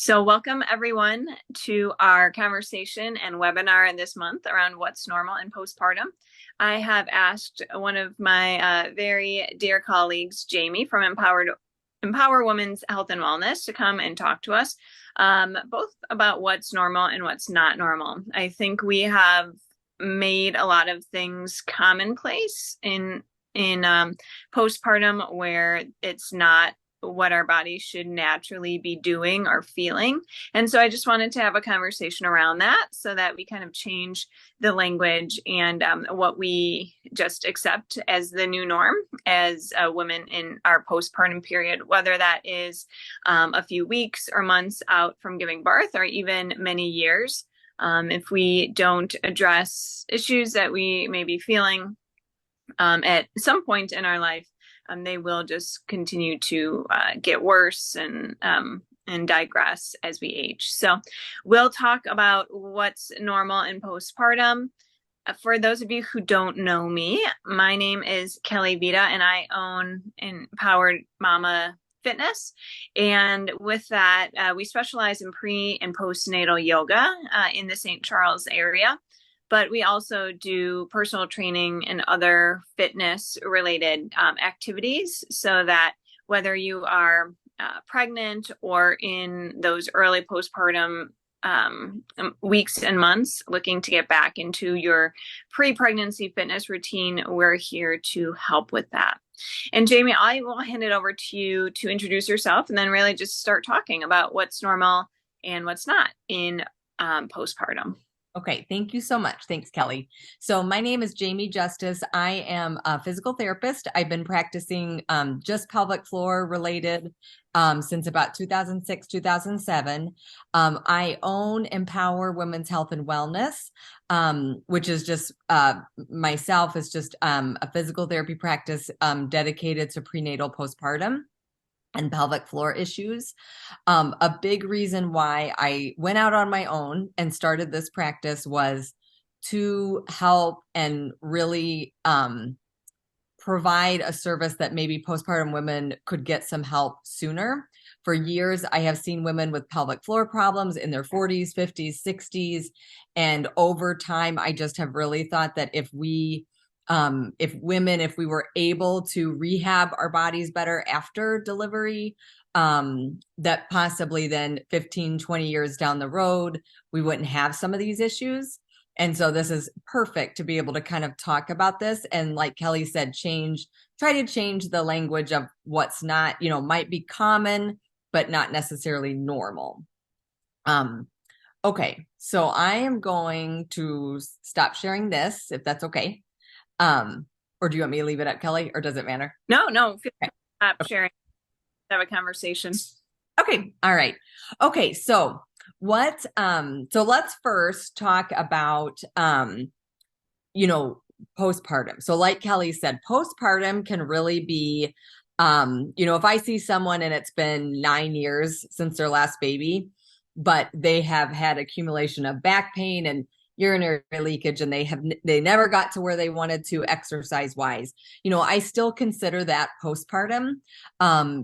So, welcome everyone to our conversation and webinar this month around what's normal in postpartum. I have asked one of my very dear colleagues, Jamie from Empower Women's Health and Wellness, to come and talk to us both about what's normal and what's not normal. I think we have made a lot of things commonplace in postpartum where it's not what our bodies should naturally be doing or feeling. And so I just wanted to have a conversation around that so that we kind of change the language and what we just accept as the new norm as women in our postpartum period, whether that is a few weeks or months out from giving birth or even many years. If we don't address issues that we may be feeling at some point in our life, they will just continue to get worse and digress as we age. So we'll talk about what's normal in postpartum. For those of you who don't know me, my name is Kelly Vita, and I own Empowered Mama Fitness. And with that, we specialize in pre and postnatal yoga in the St. Charles area. But we also do personal training and other fitness related activities so that whether you are pregnant or in those early postpartum weeks and months looking to get back into your pre-pregnancy fitness routine, we're here to help with that. And Jamie, I will hand it over to you to introduce yourself and then really just start talking about what's normal and what's not in postpartum. Okay, thank you so much. Thanks, Kelly. So my name is Jamie Justice. I am a physical therapist. I've been practicing just pelvic floor related since about 2006, 2007. I own Empower Women's Health and Wellness, which is just myself is just a physical therapy practice dedicated to prenatal postpartum and pelvic floor issues. A big reason why I went out on my own and started this practice was to help and really provide a service that maybe postpartum women could get some help sooner. For years, I have seen women with pelvic floor problems in their 40s, 50s, 60s. And over time, I just have really thought that if we were able to rehab our bodies better after delivery, that possibly then 15, 20 years down the road, we wouldn't have some of these issues. And so this is perfect to be able to kind of talk about this. And like Kelly said, try to change the language of what's not, might be common, but not necessarily normal. Okay, so I am going to stop sharing this, if that's okay. Or do you want me to leave it at Kelly, or does it matter? No, feel free to stop sharing, have a conversation. Okay. All right. Okay. So so let's first talk about, postpartum. So like Kelly said, postpartum can really be, if I see someone and it's been 9 years since their last baby, but they have had accumulation of back pain and urinary leakage, and they never got to where they wanted to exercise wise. I still consider that postpartum,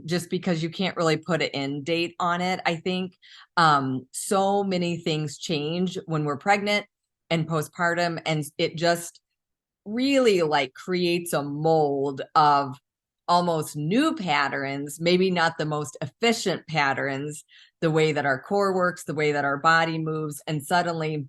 just because you can't really put an end date on it. I think so many things change when we're pregnant and postpartum, and it just really creates a mold of almost new patterns, maybe not the most efficient patterns, the way that our core works, the way that our body moves, and suddenly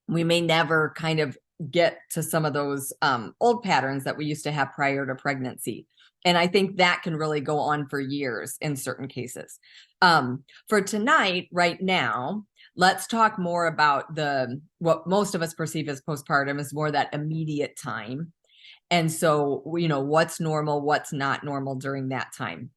we may never kind of get to some of those old patterns that we used to have prior to pregnancy. And I think that can really go on for years in certain cases. For tonight, right now, let's talk more about what most of us perceive as postpartum is more that immediate time. And so, what's normal, what's not normal during that time.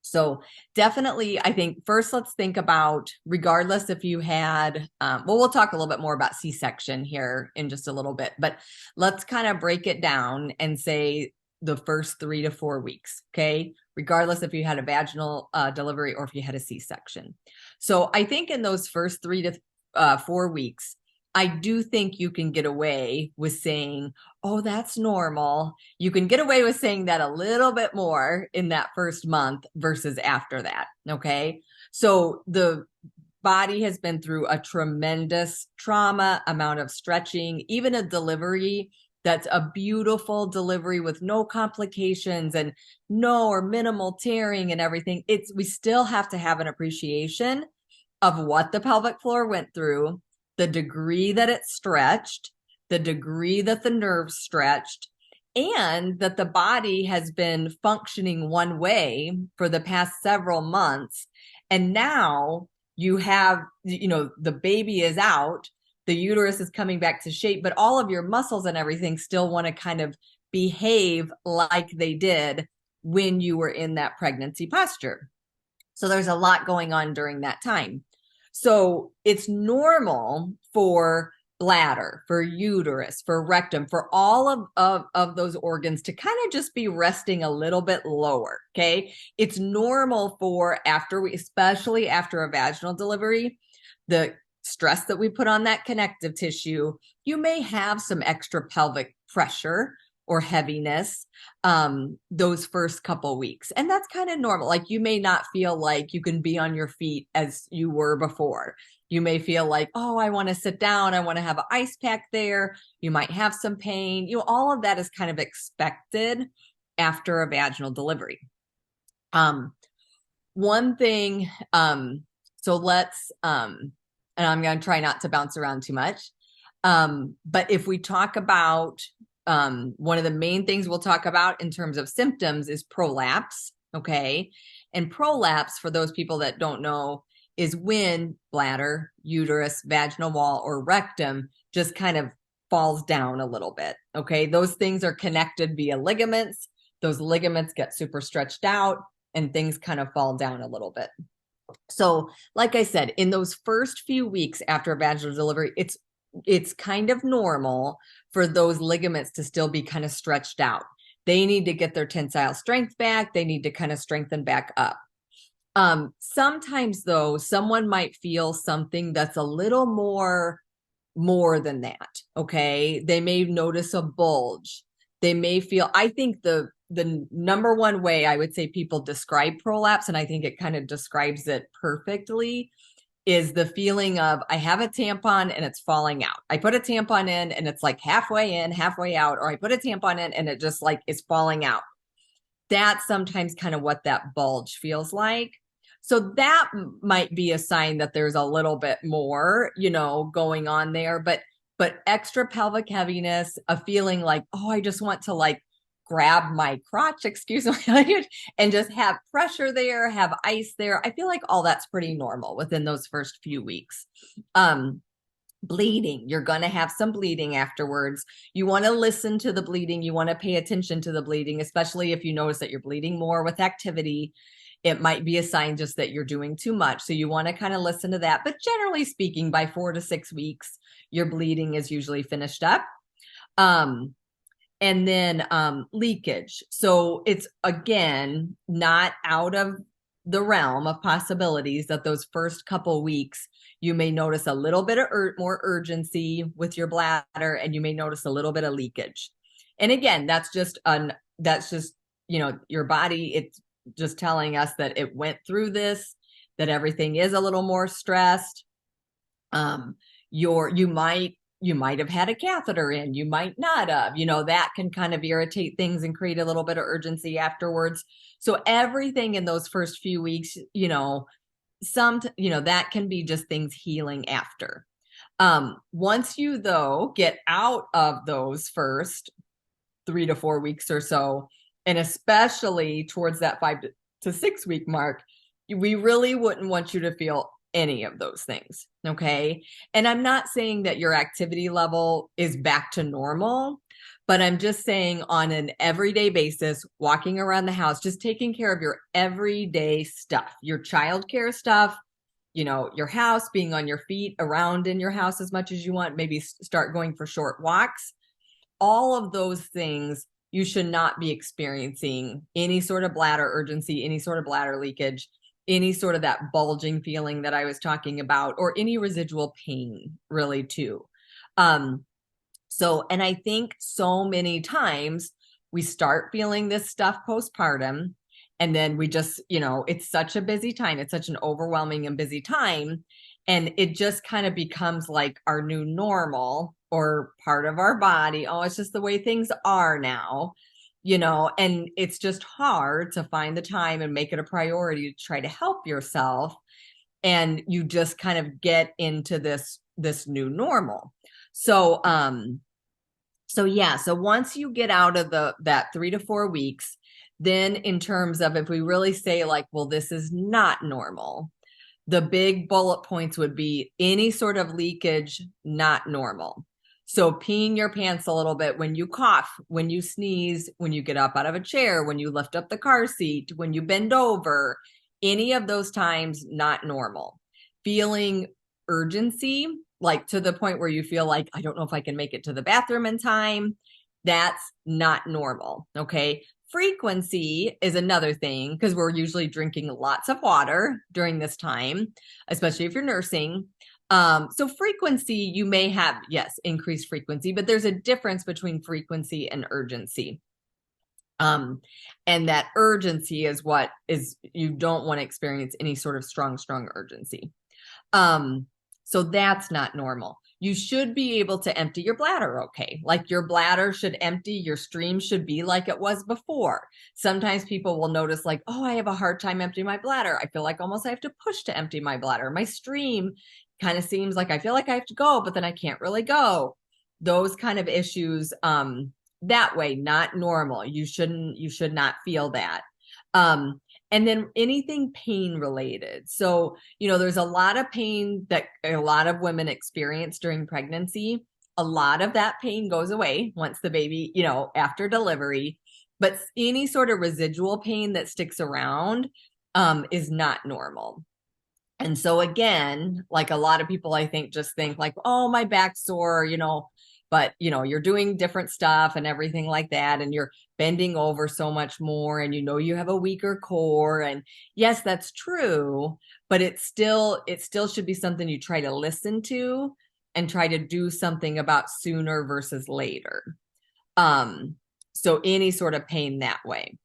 So definitely, I think first let's think about, regardless if you had, we'll talk a little bit more about C-section here in just a little bit, but let's kind of break it down and say the first 3 to 4 weeks, okay? Regardless if you had a vaginal delivery or if you had a C-section. So I think in those first 3 to 4 weeks, I do think you can get away with saying, oh, that's normal. You can get away with saying that a little bit more in that first month versus after that. Okay. So the body has been through a tremendous trauma amount of stretching, even a delivery that's a beautiful delivery with no complications and no or minimal tearing and everything. We still have to have an appreciation of what the pelvic floor went through, the degree that it stretched, the degree that the nerves stretched, and that the body has been functioning one way for the past several months. And now you have, the baby is out, the uterus is coming back to shape, but all of your muscles and everything still want to kind of behave like they did when you were in that pregnancy posture. So there's a lot going on during that time. So it's normal for bladder, for uterus, for rectum, for all of those organs to kind of just be resting a little bit lower. Okay. It's normal for especially after a vaginal delivery, the stress that we put on that connective tissue, you may have some extra pelvic pressure or heaviness those first couple weeks. And that's kind of normal. Like, you may not feel like you can be on your feet as you were before. You may feel like, oh, I want to sit down. I want to have an ice pack there. You might have some pain. All of that is kind of expected after a vaginal delivery. One thing, so let's, and I'm going to try not to bounce around too much. But if we talk about one of the main things we'll talk about in terms of symptoms is prolapse. Okay. And prolapse, for those people that don't know, is when bladder, uterus, vaginal wall, or rectum just kind of falls down a little bit. Okay. Those things are connected via ligaments. Those ligaments get super stretched out and things kind of fall down a little bit. So, like I said, in those first few weeks after a vaginal delivery, it's kind of normal for those ligaments to still be kind of stretched out. They need to get their tensile strength back. They need to kind of strengthen back up. Sometimes, though, someone might feel something that's a little more than that. Okay. They may notice a bulge. They may feel, I think the number one way I would say people describe prolapse, and I think it kind of describes it perfectly, is the feeling of, I have a tampon and it's falling out. I put a tampon in and it's like halfway in, halfway out, or I put a tampon in and it just like is falling out. That's sometimes kind of what that bulge feels like. So that might be a sign that there's a little bit more, going on there, but extra pelvic heaviness, a feeling like, oh, I just want to like grab my crotch, excuse my language, and just have pressure there, have ice there. I feel like all that's pretty normal within those first few weeks. Bleeding, you're going to have some bleeding afterwards. You want to listen to the bleeding. You want to pay attention to the bleeding, especially if you notice that you're bleeding more with activity. It might be a sign just that you're doing too much. So you want to kind of listen to that. But generally speaking, by 4 to 6 weeks, your bleeding is usually finished up. And then leakage. So it's, again, not out of the realm of possibilities that those first couple weeks, you may notice a little bit of more urgency with your bladder, and you may notice a little bit of leakage. And again, that's just your body. It's just telling us that it went through this, that everything is a little more stressed. You might have had a catheter in, you might not have, that can kind of irritate things and create a little bit of urgency afterwards. So everything in those first few weeks, that can be just things healing after. Once you, though, get out of those first 3 to 4 weeks or so, and especially towards that 5 to 6 week mark, we really wouldn't want you to feel any of those things. Okay. And I'm not saying that your activity level is back to normal, but I'm just saying on an everyday basis, walking around the house, just taking care of your everyday stuff, your childcare stuff, your house, being on your feet around in your house as much as you want, maybe start going for short walks. All of those things, you should not be experiencing any sort of bladder urgency, any sort of bladder leakage, any sort of that bulging feeling that I was talking about, or any residual pain, really, too. And I think so many times we start feeling this stuff postpartum, And then we just, it's such a busy time. It's such an overwhelming and busy time. And it just kind of becomes like our new normal or part of our body. Oh, it's just the way things are now, and it's just hard to find the time and make it a priority to try to help yourself. And you just kind of get into this new normal. So yeah, so once you get out of that 3 to 4 weeks, then in terms of if we really say like, well, this is not normal, the big bullet points would be any sort of leakage, not normal. So peeing your pants a little bit when you cough, when you sneeze, when you get up out of a chair, when you lift up the car seat, when you bend over, any of those times, not normal. Feeling urgency, like to the point where you feel like, I don't know if I can make it to the bathroom in time, that's not normal. Okay. Frequency is another thing because we're usually drinking lots of water during this time, especially if you're nursing. So frequency, you may have, yes, increased frequency, but there's a difference between frequency and urgency. And that urgency is what is, you don't want to experience any sort of strong urgency. So that's not normal. You should be able to empty your bladder okay. Like your bladder should empty, your stream should be like it was before. Sometimes people will notice like, oh, I have a hard time emptying my bladder. I feel like almost I have to push to empty my bladder. My stream kind of seems like I feel like I have to go, but then I can't really go. Those kind of issues, that way, not normal. You should not feel that. And then anything pain related. So, there's a lot of pain that a lot of women experience during pregnancy. A lot of that pain goes away once the baby, after delivery, but any sort of residual pain that sticks around is not normal. And so again, like a lot of people, I think, just think like, oh, my back's sore, but you're doing different stuff and everything like that. And you're bending over so much more and you have a weaker core. And yes, that's true, but it still should be something you try to listen to and try to do something about sooner versus later. So any sort of pain that way.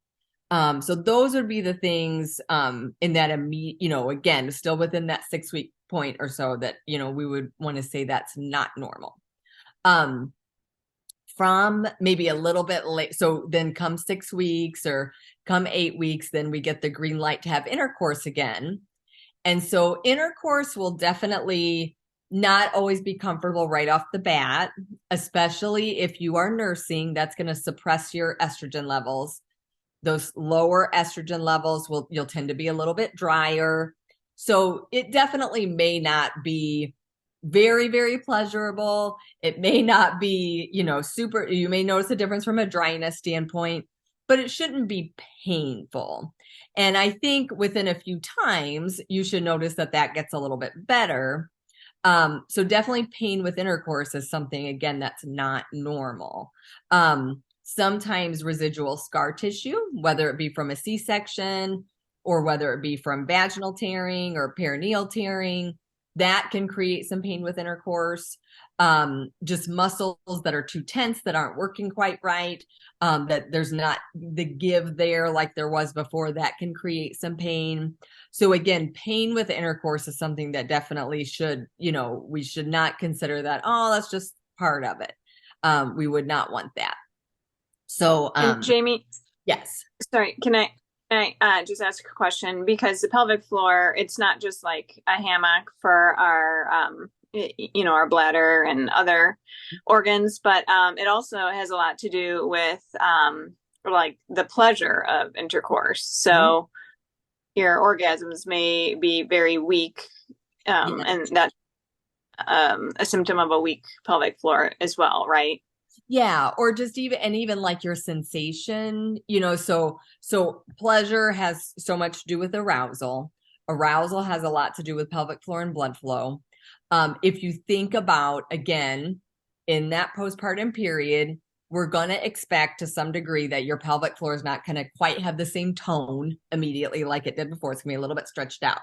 So those would be the things in that again, still within that 6-week point or so that, we would want to say that's not normal. From maybe a little bit late. So then come 6 weeks or come 8 weeks, then we get the green light to have intercourse again. And so intercourse will definitely not always be comfortable right off the bat, especially if you are nursing. That's going to suppress your estrogen levels. Those lower estrogen levels you'll tend to be a little bit drier. So it definitely may not be very, very pleasurable. It may not be, super, you may notice a difference from a dryness standpoint, but it shouldn't be painful. And I think within a few times, you should notice that gets a little bit better. So definitely pain with intercourse is something, again, that's not normal. Sometimes residual scar tissue, whether it be from a C-section or whether it be from vaginal tearing or perineal tearing, that can create some pain with intercourse. Just muscles that are too tense, that aren't working quite right, that there's not the give there like there was before, that can create some pain. So again, pain with intercourse is something that definitely should, we should not consider that, oh, that's just part of it. We would not want that. So, and Jamie, yes. Sorry, can I just ask a question? Because the pelvic floor, it's not just like a hammock for our, our bladder and other organs, but it also has a lot to do with like the pleasure of intercourse. So your orgasms may be very weak, and that's a symptom of a weak pelvic floor as well, right? Yeah, or just even like your sensation, so pleasure has so much to do with arousal. Arousal has a lot to do with pelvic floor and blood flow. If you think about, again, in that postpartum period, we're going to expect to some degree that your pelvic floor is not going to quite have the same tone immediately like it did before. It's going to be a little bit stretched out.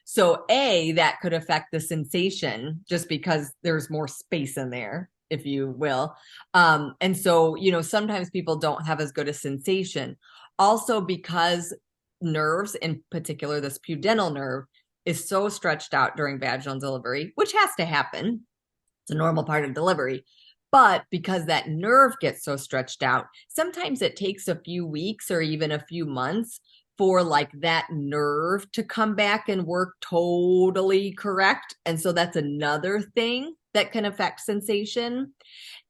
So that could affect the sensation just because there's more space in there, if you will. And so, sometimes people don't have as good a sensation. Also because nerves, in particular, this pudendal nerve, is so stretched out during vaginal delivery, which has to happen. It's a normal part of delivery. But because that nerve gets so stretched out, sometimes it takes a few weeks or even a few months for like that nerve to come back and work totally correct. And so that's another thing that can affect sensation.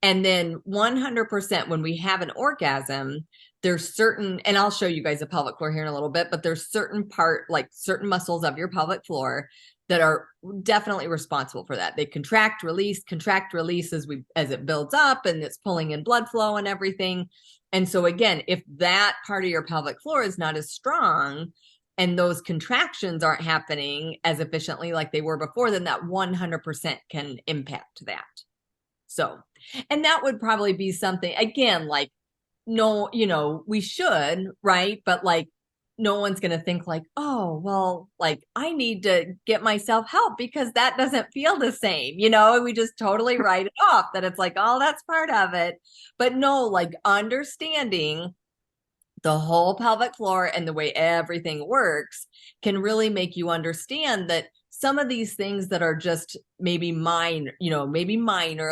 And then 100% when we have an orgasm, there's certain, and I'll show you guys a pelvic floor here in a little bit, but there's certain like certain muscles of your pelvic floor that are definitely responsible for that. They contract, release as it builds up and it's pulling in blood flow and everything. And so again, if that part of your pelvic floor is not as strong and those contractions aren't happening as efficiently like they were before, then that 100% can impact that. So, and that would probably be something, again, like, no, we should, right? But like, no one's going to think like, oh, well, like I need to get myself help because that doesn't feel the same. We just totally write it off that it's like, oh, that's part of it. But no, like understanding the whole pelvic floor and the way everything works can really make you understand that some of these things that are just maybe minor,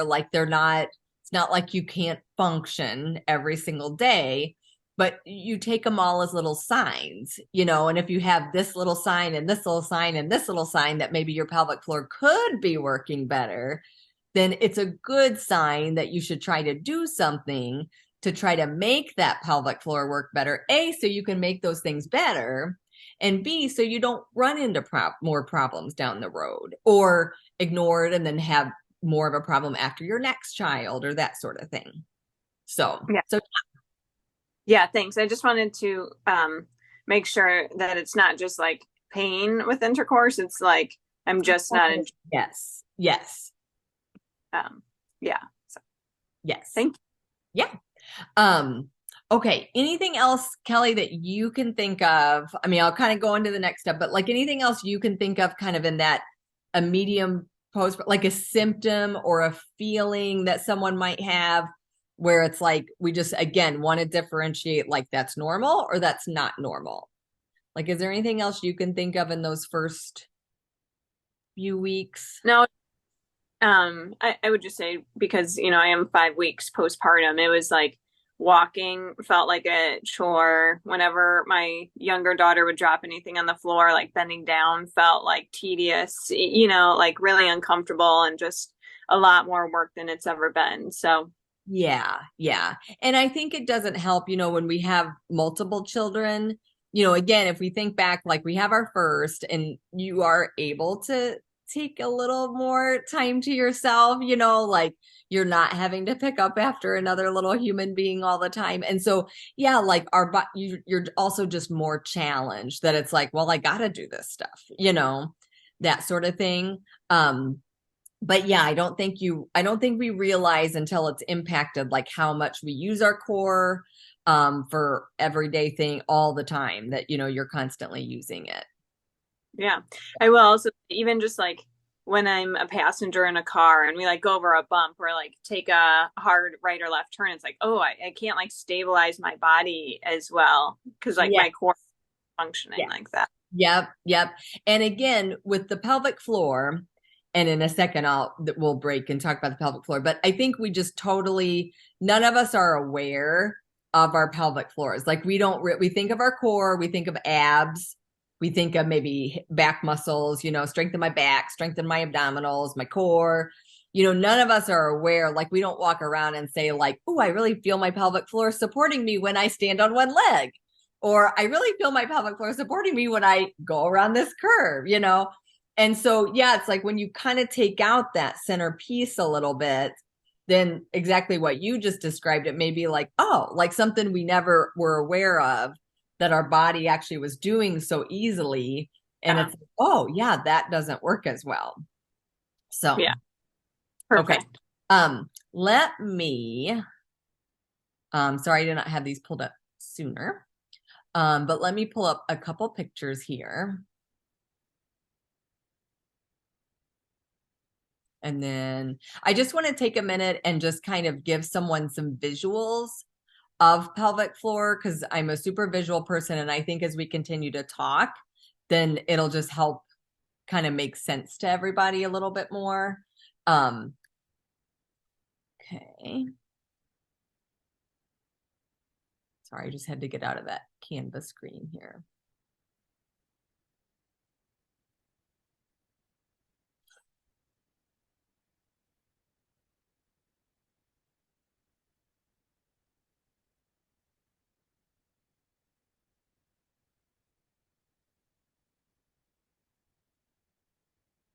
like it's not like you can't function every single day, but you take them all as little signs, and if you have this little sign and this little sign and this little sign that maybe your pelvic floor could be working better, then it's a good sign that you should try to do something to try to make that pelvic floor work better. A, so you can make those things better. And B, so you don't run into more problems down the road or ignore it and then have more of a problem after your next child or that sort of thing. So, Yeah. so Yeah, thanks. I just wanted to make sure that it's not just like pain with intercourse. It's like I'm just not enjoying. yes, yes, Yeah. So yes. thank you. Yeah. Okay. Anything else, Kelly, that you can think of? I mean, I'll kind of go into the next step, but like anything else you can think of kind of in that a medium post, like a symptom or a feeling that someone might have where it's like, we just, again, want to differentiate like that's normal or that's not normal. Like, is there anything else you can think of in those first few weeks? No, I would just say because, I am 5 weeks postpartum, it was like walking felt like a chore. Whenever my younger daughter would drop anything on the floor, like bending down felt like tedious, like really uncomfortable and just a lot more work than it's ever been. So, Yeah, yeah. And I think it doesn't help, when we have multiple children, again, if we think back, like we have our first and you are able to take a little more time to yourself, like you're not having to pick up after another little human being all the time. And so, yeah, like you're also just more challenged that it's like, well, I got to do this stuff, that sort of thing. But yeah, I don't think we realize until it's impacted like how much we use our core for everyday thing all the time that you're constantly using it. yeah. I will also even just like when I'm a passenger in a car and we like go over a bump or like take a hard right or left turn, it's like, oh, I can't like stabilize my body as well because like Yeah. my core is functioning Yeah. like that. Yep. And again, with the pelvic floor, and in a second we'll break and talk about the pelvic floor, but I think we just none of us are aware of our pelvic floors. Like we think of our core, we think of abs, we think of maybe back muscles, strengthen my back, strengthen my abdominals, my core. None of us are aware, like we don't walk around and say like, oh, I really feel my pelvic floor supporting me when I stand on one leg. Or I really feel my pelvic floor supporting me when I go around this curve, And so, yeah, it's like when you kind of take out that centerpiece a little bit, then exactly what you just described, it may be like, oh, like something we never were aware of that our body actually was doing so easily. And Yeah. it's, oh, yeah, that doesn't work as well. So, Yeah. okay. Perfect. Let me, sorry, I did not have these pulled up sooner. But let me pull up a couple pictures here. And then I just want to take a minute and just kind of give someone some visuals of pelvic floor because I'm a super visual person. And I think as we continue to talk, then it'll just help kind of make sense to everybody a little bit more. Okay. Sorry, I just had to get out of that Canvas screen here.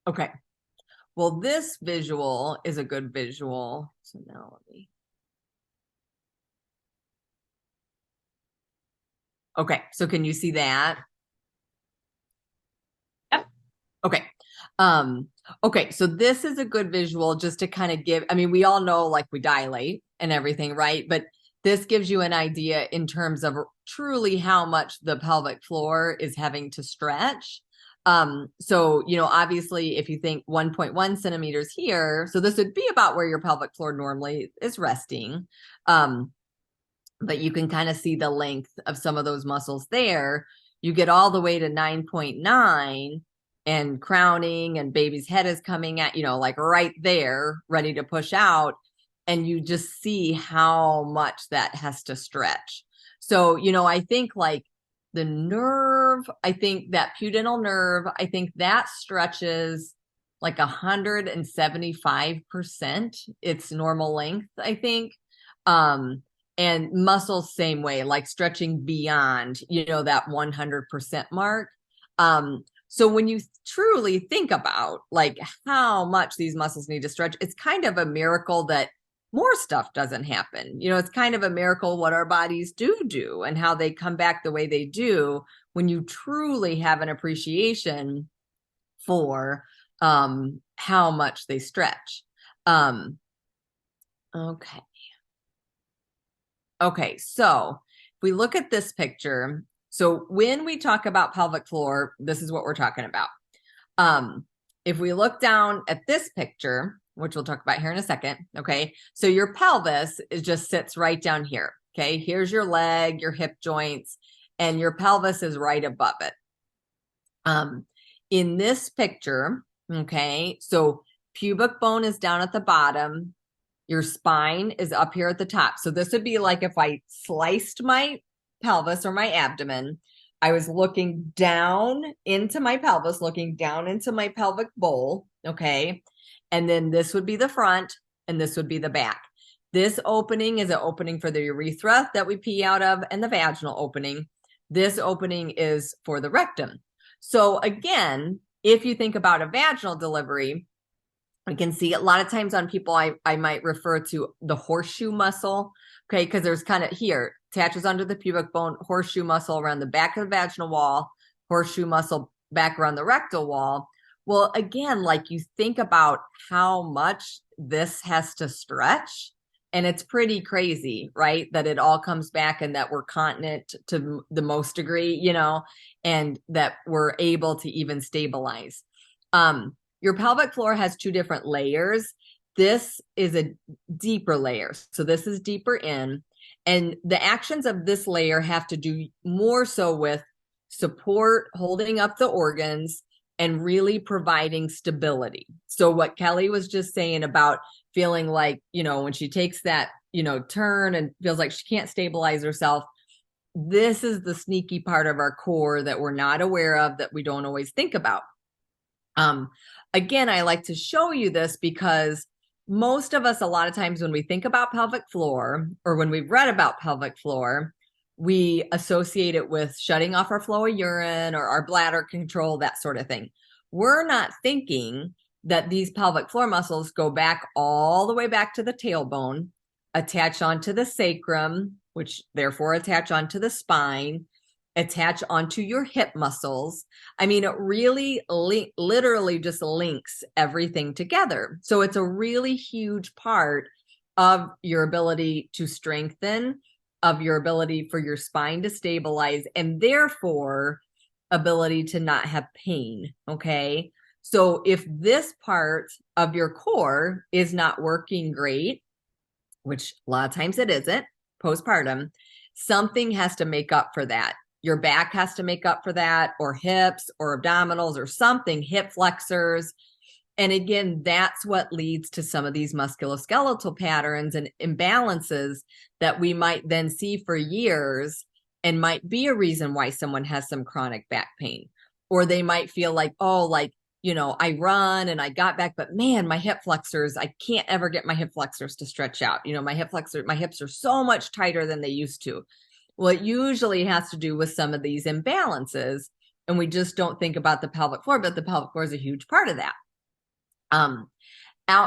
Okay. Well, this visual is a good visual. So now let me. Okay. So can you see that? Yep. Okay. Okay, so this is a good visual just to kind of give, I mean, we all know like we dilate and everything, right? But this gives you an idea in terms of truly how much the pelvic floor is having to stretch. So, obviously if you think 1.1 centimeters here, so this would be about where your pelvic floor normally is resting. But you can kind of see the length of some of those muscles there. You get all the way to 9.9 and crowning and baby's head is coming at, like right there, ready to push out. And you just see how much that has to stretch. So, I think like the nerve, I think that pudendal nerve, I think that stretches like 175% its normal length, I think. And muscles same way, like stretching beyond, that 100% mark. So when you truly think about like how much these muscles need to stretch, it's kind of a miracle that more stuff doesn't happen. It's kind of a miracle what our bodies do and how they come back the way they do when you truly have an appreciation for how much they stretch. Okay. Okay, so if we look at this picture, so when we talk about pelvic floor, this is what we're talking about. If we look down at this picture, which we'll talk about here in a second, okay, so your pelvis just sits right down here, okay? Here's your leg, your hip joints, and your pelvis is right above it. In this picture, okay, so pubic bone is down at the bottom, your spine is up here at the top. So this would be like if I sliced my pelvis or my abdomen, I was looking down into my pelvis, looking down into my pelvic bowl, okay? And then this would be the front and this would be the back. This opening is an opening for the urethra that we pee out of and the vaginal opening. This opening is for the rectum. So again, if you think about a vaginal delivery, I can see a lot of times on people, I might refer to the horseshoe muscle, okay, because there's kind of here, attaches under the pubic bone, horseshoe muscle around the back of the vaginal wall, horseshoe muscle back around the rectal wall. Well, again, like you think about how much this has to stretch, and it's pretty crazy, right? That it all comes back and that we're continent to the most degree, and that we're able to even stabilize. Your pelvic floor has two different layers. This is a deeper layer. So this is deeper in. And the actions of this layer have to do more so with support, holding up the organs, and really providing stability. So what Kelly was just saying about feeling like, when she takes that, turn and feels like she can't stabilize herself, this is the sneaky part of our core that we're not aware of, that we don't always think about. Again, I like to show you this because most of us, a lot of times when we think about pelvic floor or when we've read about pelvic floor, we associate it with shutting off our flow of urine or our bladder control, that sort of thing. We're not thinking that these pelvic floor muscles go back all the way back to the tailbone, attach onto the sacrum, which therefore attach onto the spine, attach onto your hip muscles. I mean, it really literally just links everything together. So it's a really huge part of your ability to strengthen, of your ability for your spine to stabilize, and therefore ability to not have pain. Okay. So if this part of your core is not working great, which a lot of times it isn't, postpartum, something has to make up for that. Your back has to make up for that, or hips or abdominals or something, hip flexors. And again, that's what leads to some of these musculoskeletal patterns and imbalances that we might then see for years and might be a reason why someone has some chronic back pain. Or they might feel like, oh, like, I run and I got back, but man, my hip flexors, I can't ever get my hip flexors to stretch out. My hips are so much tighter than they used to. Well, it usually has to do with some of these imbalances, and we just don't think about the pelvic floor, but the pelvic floor is a huge part of that.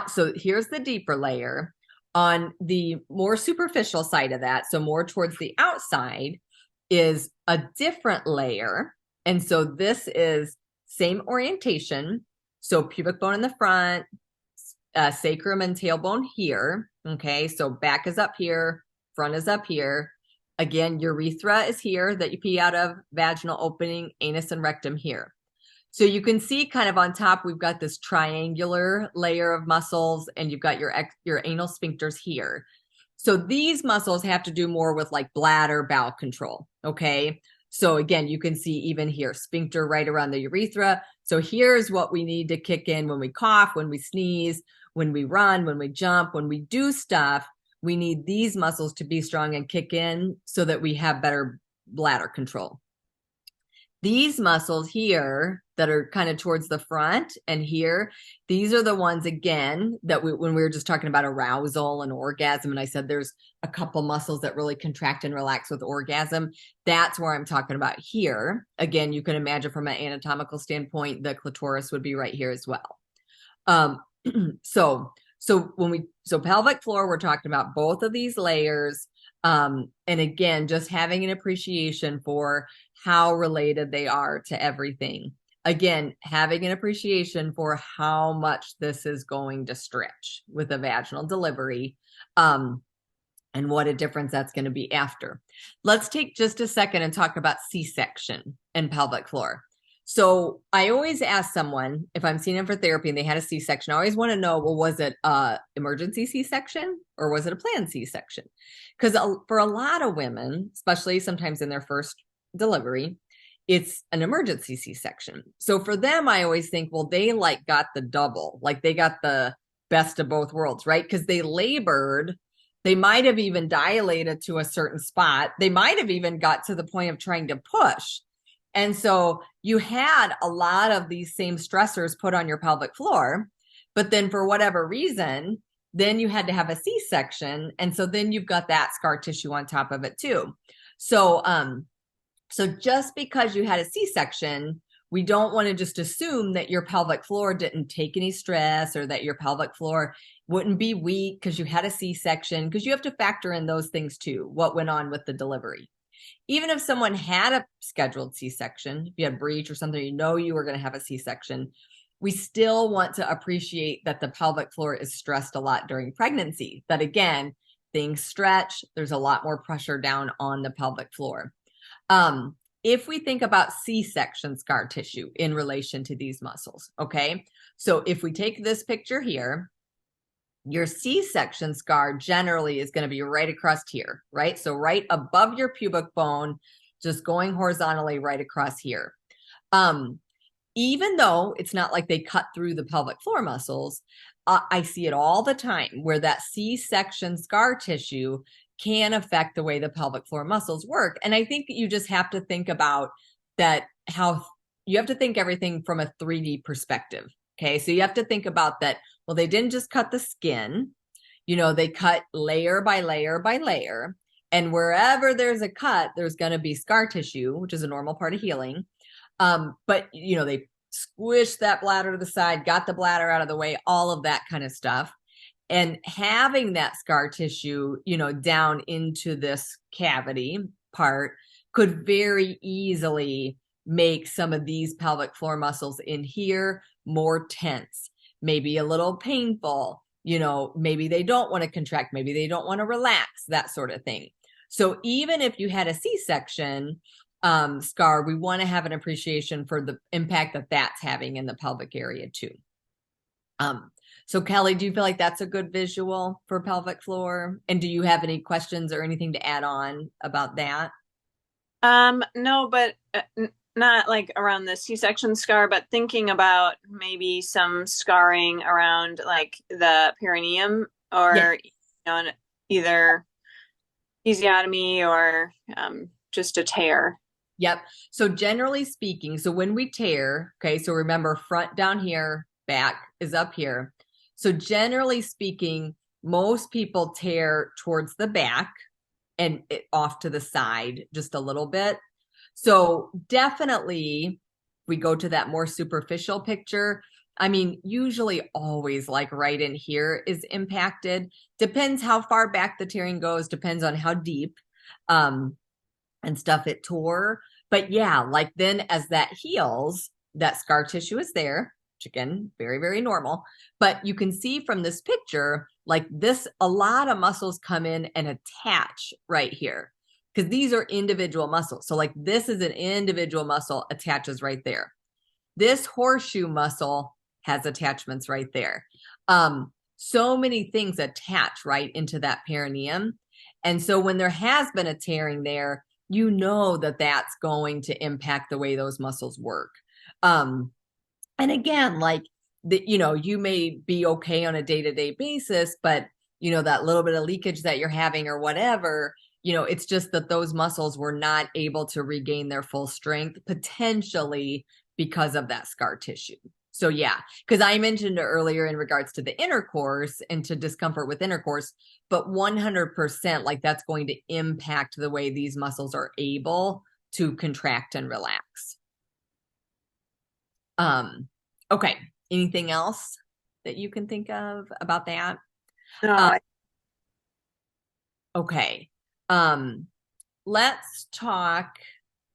So here's the deeper layer. On the more superficial side of that, so more towards the outside, is a different layer. And so this is same orientation. So pubic bone in the front, sacrum and tailbone here. Okay, so back is up here, front is up here. Again, urethra is here that you pee out of, vaginal opening, anus and rectum here. So you can see kind of on top, we've got this triangular layer of muscles, and you've got your anal sphincters here. So these muscles have to do more with like bladder, bowel control. Okay. So again, you can see even here, sphincter right around the urethra. So here's what we need to kick in when we cough, when we sneeze, when we run, when we jump, when we do stuff. We need these muscles to be strong and kick in so that we have better bladder control. These muscles here that are kind of towards the front and here, these are the ones, again, that when we were just talking about arousal and orgasm, and I said there's a couple muscles that really contract and relax with orgasm. That's where I'm talking about here. Again, you can imagine from an anatomical standpoint, the clitoris would be right here as well. So pelvic floor, we're talking about both of these layers. And again, just having an appreciation for how related they are to everything. Again, having an appreciation for how much this is going to stretch with a vaginal delivery, and what a difference that's going to be after. Let's take just a second and talk about C-section and pelvic floor. So I always ask someone, if I'm seeing them for therapy and they had a C-section, I always want to know, well, was it a emergency C-section or was it a planned C-section? Because for a lot of women, especially sometimes in their first delivery, it's an emergency C-section. So for them, I always think, well, they like got the double, like they got the best of both worlds, right? Because they labored, they might have even dilated to a certain spot. They might have even got to the point of trying to push. And so you had a lot of these same stressors put on your pelvic floor, but then for whatever reason, then you had to have a C-section. And so then you've got that scar tissue on top of it too. So just because you had a C-section, we don't want to just assume that your pelvic floor didn't take any stress or that your pelvic floor wouldn't be weak because you had a C-section, because you have to factor in those things too, what went on with the delivery. Even if someone had a scheduled C-section, if you had breech or something, you were going to have a C-section, we still want to appreciate that the pelvic floor is stressed a lot during pregnancy. That again, things stretch, there's a lot more pressure down on the pelvic floor. If we think about C-section scar tissue in relation to these muscles, okay? So if we take this picture here, your C-section scar generally is going to be right across here, right? So right above your pubic bone, just going horizontally right across here. Even though it's not like they cut through the pelvic floor muscles, I see it all the time where that C-section scar tissue can affect the way the pelvic floor muscles work. And I think you just have to think about that, how you have to think everything from a 3D perspective. Okay. So you have to think about that. Well, they didn't just cut the skin, they cut layer by layer by layer. And wherever there's a cut, there's going to be scar tissue, which is a normal part of healing. But they squished that bladder to the side, got the bladder out of the way, all of that kind of stuff. And having that scar tissue, down into this cavity part could very easily make some of these pelvic floor muscles in here more tense, maybe a little painful, maybe they don't want to contract, maybe they don't want to relax, that sort of thing. So even if you had a C-section scar, we want to have an appreciation for the impact that that's having in the pelvic area too. Um, so Kelly, do you feel like that's a good visual for pelvic floor? And do you have any questions or anything to add on about that? No, but not like around the C-section scar, but thinking about maybe some scarring around like the perineum Yeah. or either episiotomy or just a tear. Yep. So generally speaking, so when we tear, okay, so remember front down here, back is up here. So generally speaking, most people tear towards the back and off to the side just a little bit. So definitely we go to that more superficial picture. I mean, usually always like right in here is impacted. Depends how far back the tearing goes, depends on how deep. And stuff it tore. But yeah, like then as that heals, that scar tissue is there, which again, very, very normal. But you can see from this picture, like this, a lot of muscles come in and attach right here because these are individual muscles. So like this is an individual muscle attaches right there. This horseshoe muscle has attachments right there. So many things attach right into that perineum. And so when there has been a tearing there, you know that that's going to impact the way those muscles work. Um, and again, like you may be okay on a day-to-day basis, but that little bit of leakage that you're having or whatever, it's just that those muscles were not able to regain their full strength, potentially because of that scar tissue. So yeah, because I mentioned earlier in regards to the intercourse and to discomfort with intercourse, but 100% like that's going to impact the way these muscles are able to contract and relax. Okay. Anything else that you can think of about that? No, Um, okay. Um, let's talk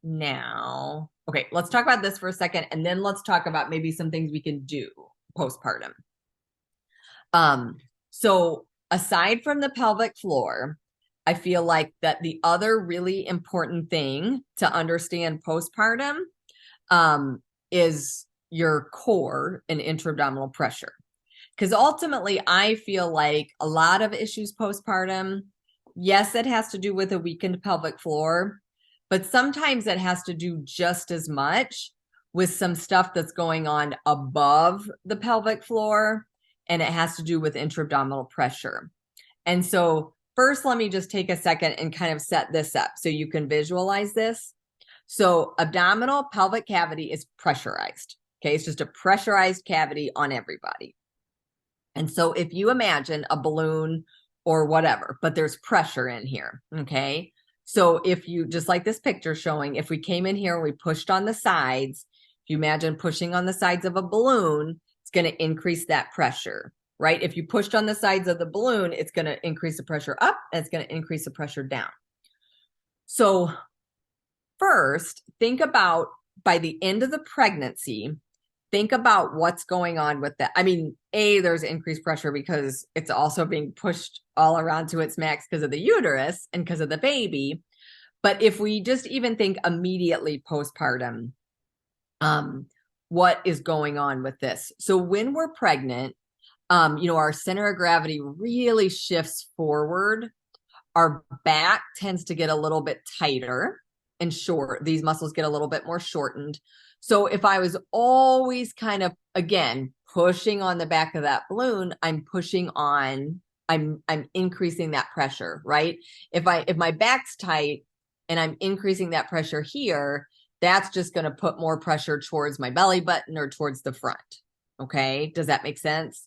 now. Okay, let's talk about this for a second, and then let's talk about maybe some things we can do postpartum. So aside from the pelvic floor, I feel like that the other really important thing to understand postpartum is your core and intra-abdominal pressure. Because ultimately, I feel like a lot of issues postpartum, yes, it has to do with a weakened pelvic floor, but sometimes it has to do just as much with some stuff that's going on above the pelvic floor, and it has to do with intra-abdominal pressure. And so, first, let me just take a second and kind of set this up so you can visualize this. So, abdominal pelvic cavity is pressurized. Okay, it's just a pressurized cavity on everybody. And so if you imagine a balloon or whatever, but there's pressure in here, okay? So if you, just like this picture showing, if we came in here and we pushed on the sides, if you imagine pushing on the sides of a balloon, it's going to increase that pressure, right? If you pushed on the sides of the balloon, it's going to increase the pressure up and it's going to increase the pressure down. So first, think about by the end of the pregnancy, think about what's going on with that. I mean, there's increased pressure because it's also being pushed all around to its max because of the uterus and because of the baby. But if we just even think immediately postpartum, what is going on with this? So when we're pregnant, our center of gravity really shifts forward. Our back tends to get a little bit tighter and short. These muscles get a little bit more shortened. So if I was always kind of, again, pushing on the back of that balloon, I'm increasing that pressure, right? If my back's tight and I'm increasing that pressure here, that's just going to put more pressure towards my belly button or towards the front. Okay. Does that make sense?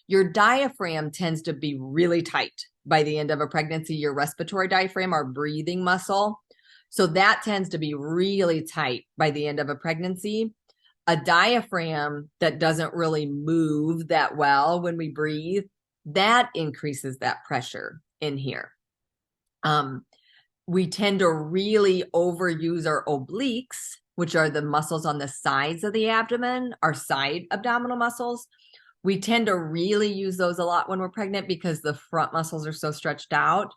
Your diaphragm tends to be really tight by the end of a pregnancy. Your respiratory diaphragm, our breathing muscle. So that tends to be really tight by the end of a pregnancy. A diaphragm that doesn't really move that well when we breathe, that increases that pressure in here. We tend to really overuse our obliques, which are the muscles on the sides of the abdomen, our side abdominal muscles. We tend to really use those a lot when we're pregnant because the front muscles are so stretched out.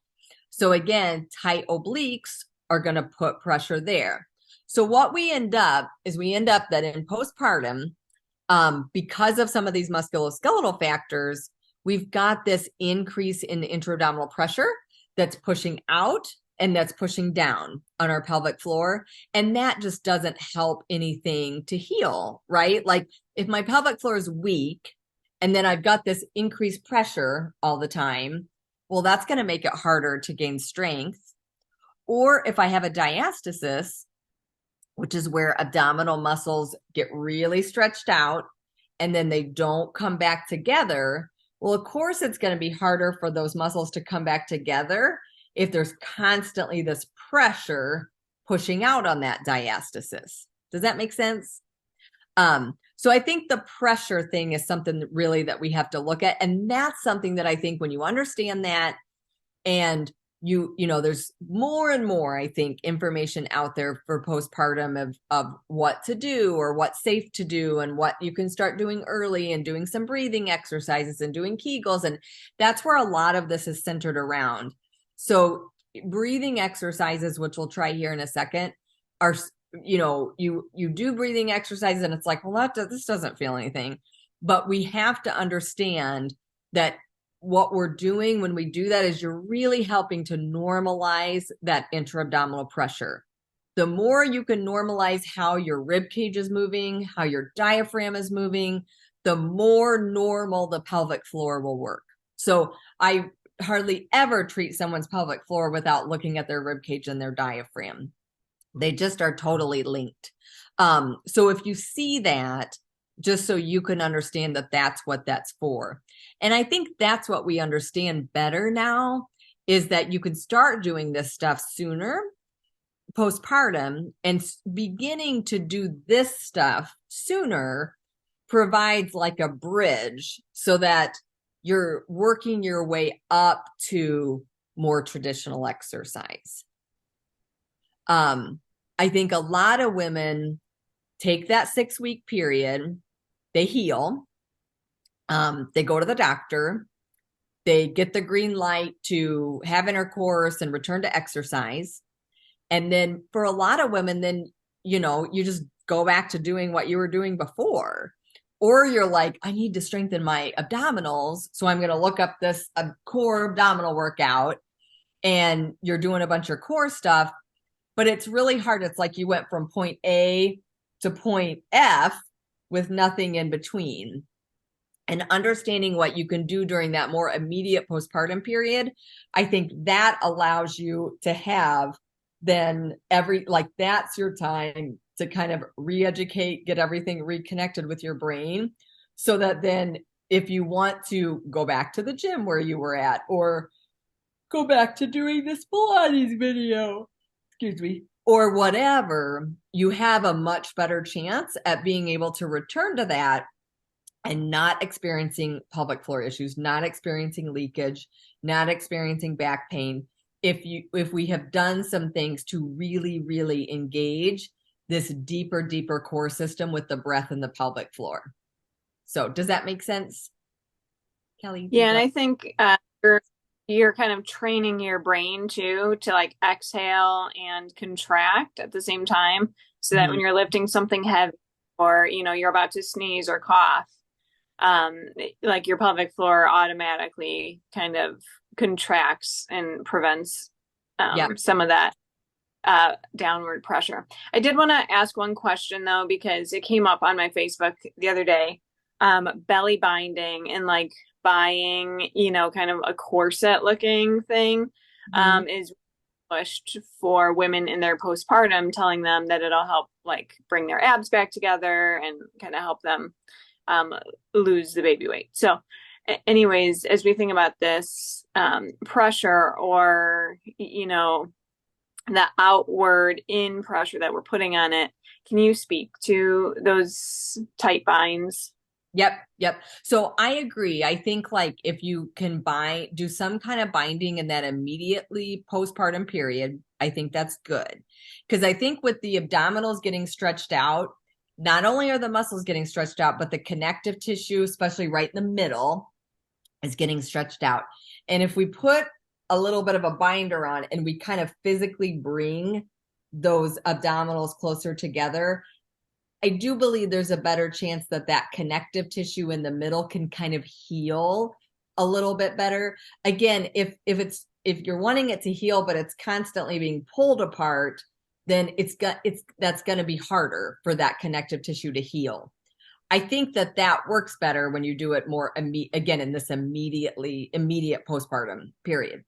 So again, tight obliques are going to put pressure there. So what we end up that in postpartum, because of some of these musculoskeletal factors, we've got this increase in the intra-abdominal pressure that's pushing out and that's pushing down on our pelvic floor. And that just doesn't help anything to heal, right? Like if my pelvic floor is weak and then I've got this increased pressure all the time, well, that's going to make it harder to gain strength. Or if I have a diastasis, which is where abdominal muscles get really stretched out and then they don't come back together. Well, of course, it's going to be harder for those muscles to come back together if there's constantly this pressure pushing out on that diastasis. Does that make sense? So I think the pressure thing is something really that we have to look at. And that's something that I think when you understand that, and you know, there's more and more, I think, information out there for postpartum of what to do or what's safe to do and what you can start doing early and doing some breathing exercises and doing Kegels. And that's where a lot of this is centered around. So breathing exercises, which we'll try here in a second, are, you know, you do breathing exercises and it's like, well, this doesn't feel anything. But we have to understand that what we're doing when we do that is you're really helping to normalize that intra-abdominal pressure. The more you can normalize how your rib cage is moving, how your diaphragm is moving, the more normal the pelvic floor will work. So I hardly ever treat someone's pelvic floor without looking at their rib cage and their diaphragm. They just are totally linked. So if you see that, just so you can understand that that's what that's for. And I think that's what we understand better now, is that you can start doing this stuff sooner, postpartum, and beginning to do this stuff sooner provides like a bridge so that you're working your way up to more traditional exercise. I think a lot of women take that 6-week period, they heal, they go to the doctor, they get the green light to have intercourse and return to exercise. And then for a lot of women, then, you know, you just go back to doing what you were doing before. Or you're like, I need to strengthen my abdominals, so I'm going to look up this core abdominal workout, and you're doing a bunch of core stuff, but it's really hard. It's like you went from point A to point F with nothing in between. And understanding what you can do during that more immediate postpartum period, I think that allows you to have then that's your time to kind of re-educate, get everything reconnected with your brain, so that then if you want to go back to the gym where you were at, or go back to doing this Pilates video, excuse me, or whatever, you have a much better chance at being able to return to that and not experiencing pelvic floor issues, not experiencing leakage, not experiencing back pain. If we have done some things to really, really engage this deeper core system with the breath and the pelvic floor. So does that make sense, Kelly? Yeah, and I think you're kind of training your brain too to like exhale and contract at the same time, so that when you're lifting something heavy, or you know, you're about to sneeze or cough, like your pelvic floor automatically kind of contracts and prevents some of that downward pressure. I did want to ask one question though, because it came up on my Facebook the other day. Belly binding and like buying, you know, kind of a corset looking thing is pushed for women in their postpartum, telling them that it'll help like bring their abs back together and kind of help them lose the baby weight. So anyways, as we think about this pressure, or, you know, the outward in pressure that we're putting on it, can you speak to those tight binds? Yep. So I agree. I think like if you can do some kind of binding in that immediately postpartum period, I think that's good. Because I think with the abdominals getting stretched out, not only are the muscles getting stretched out, but the connective tissue, especially right in the middle, is getting stretched out. And if we put a little bit of a binder on and we kind of physically bring those abdominals closer together, I do believe there's a better chance that that connective tissue in the middle can kind of heal a little bit better. Again, if you're wanting it to heal, but it's constantly being pulled apart, then that's going to be harder for that connective tissue to heal. I think that works better when you do it more again in this immediate postpartum period.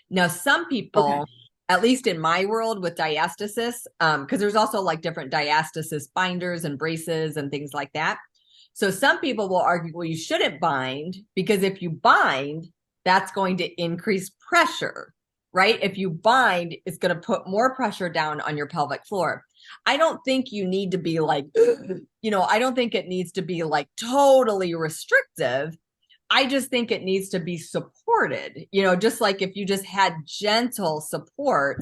Now, some Okay. people, at least in my world with diastasis, because there's also like different diastasis binders and braces and things like that. So some people will argue, well, you shouldn't bind because if you bind, that's going to increase pressure, right? If you bind, it's going to put more pressure down on your pelvic floor. I don't think you need to be like, I don't think it needs to be like totally restrictive. I just think it needs to be supported, just like if you just had gentle support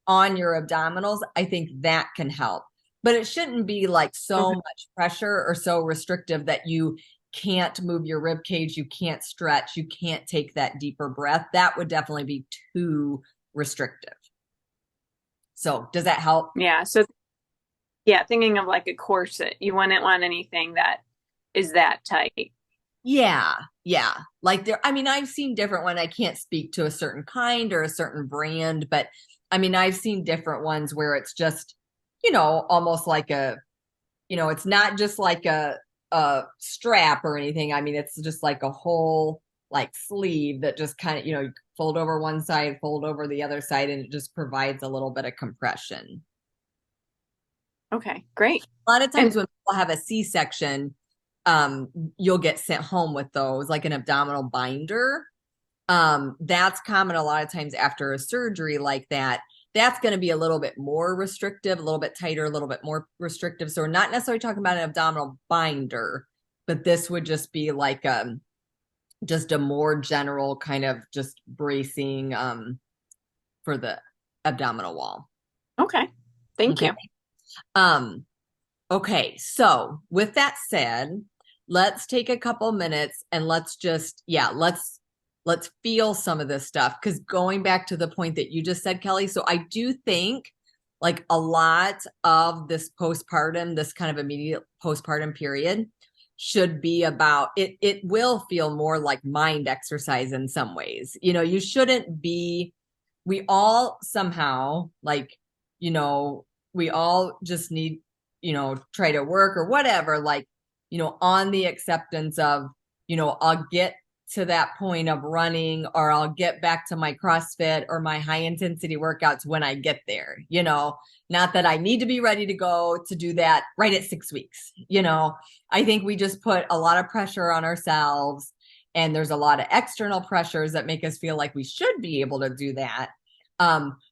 on your abdominals, I think that can help. But it shouldn't be like so Okay. much pressure or so restrictive that you can't move your rib cage, you can't stretch, you can't take that deeper breath. That would definitely be too restrictive. So, does that help? Yeah. So yeah, thinking of like a corset, you wouldn't want anything that is that tight. Yeah, yeah. Like I mean, I've seen different one. I can't speak to a certain kind or a certain brand, but I mean, I've seen different ones where it's just, almost like it's not just like a strap or anything. I mean, it's just like a whole like sleeve that just kind of, you fold over one side, fold over the other side, and it just provides a little bit of compression. Okay, great. A lot of And times when people have a C-section, you'll get sent home with those, like an abdominal binder. That's common a lot of times after a surgery like that. That's going to be a little bit more restrictive, a little bit tighter, a little bit more restrictive. So we're not necessarily talking about an abdominal binder, but this would just be like just a more general kind of just bracing for the abdominal wall. okay, thank Okay. you. Um, Okay, so with that said, let's take a couple minutes and let's feel some of this stuff. Because going back to the point that you just said, Kelly, so I do think like a lot of this postpartum, this kind of immediate postpartum period should be about it. It will feel more like mind exercise in some ways. You shouldn't be, we all somehow like, you know, we all just need try to work or whatever, like, on the acceptance of, I'll get to that point of running or I'll get back to my CrossFit or my high intensity workouts when I get there, not that I need to be ready to go to do that right at 6 weeks. I think we just put a lot of pressure on ourselves and there's a lot of external pressures that make us feel like we should be able to do that.